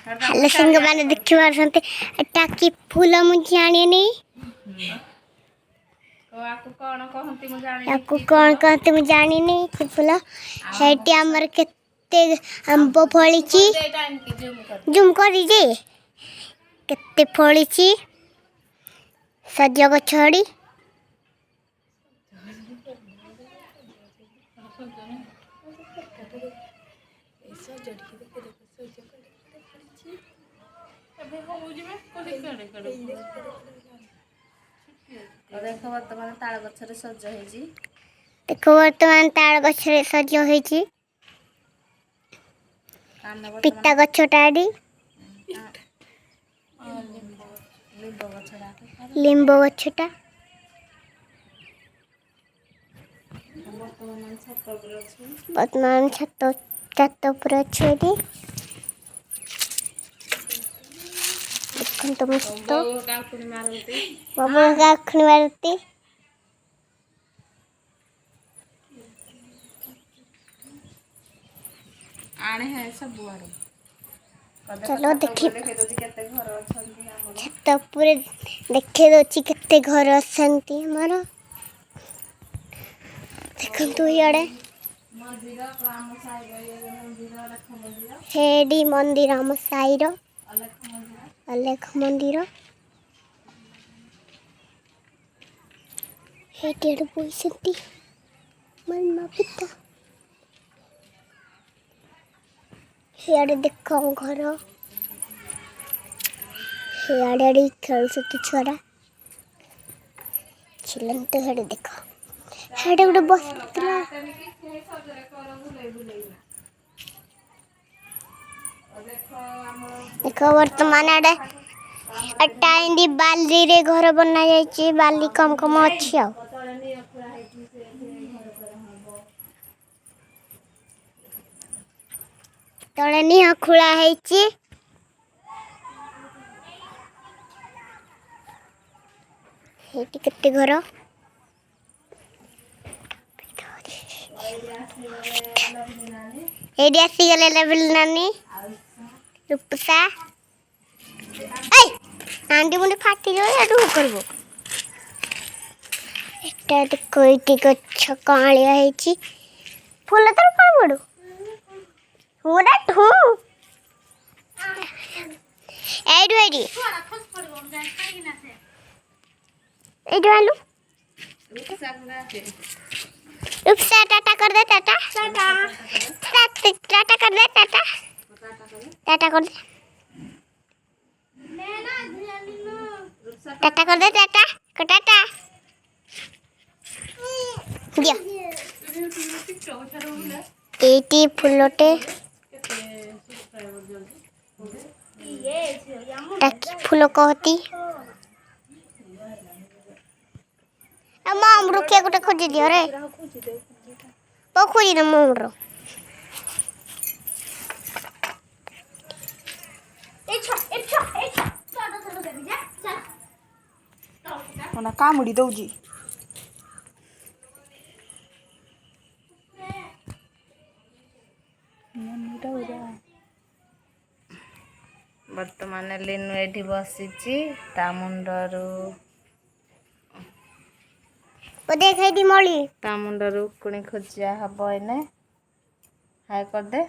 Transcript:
hello Singh मैंने देखी पारछंते एटा की फूल मु जाने नहीं याकू कौन कहते मु जानी नहीं कि फूल हेटी हमर केते आंब फळीची जुम करी जे केते फळीची सज गछड़ी देखो वर्तमान ताल गछरे सज होईची देखो वर्तमान ताल गछरे सज होईची पिता गछटाडी लिंबो गछटा वर्तमान छत पर अच्छी तो मस्त बाबू का खुनी मारती आने है सब बुआरो चलो देखी छत पूरे देखे दोची केते घर असंती हमारा देखन तू याडे हेडी मंदिर हम साईरो अलेख मंदिर हेडी बोईसंती मम्मा पिता हेडे देखो घर हेडे खेलुछती छुआ चिलंत हेडे देखो हेडे गोटे बसला देखो वर्तमान आडे अटाइंदी बाली रे घर बना जायछि बाली कम कम अछि आ तळे निहा खुला हैछि हेटी केते घर एडी आसी गले लेवल नानी रूपसा ए आंटी मुंडे फाटी जाय एडू करबो एटा देखो एटी गच्छ कालिया हैछि फूल तर कोन बडू होडा ठू एडू एडी एडू आलू रूपसा टाटा कर दे टाटा टाटा कर दे टाटा टाटा कर दे टाटा कर दे टाटा टाटा दिया एटी फुलोटे टाकी फुलो कहती मम रुके गोटे खोजी दियो रे खोजी ना मम रो ओना कामुडी दउजी वर्तमान लिनु एठी बसिची ता मुंडरू ओ देख एडी मळी ता मुंडरू कुणी खोजिया हबो एने हाय कर दे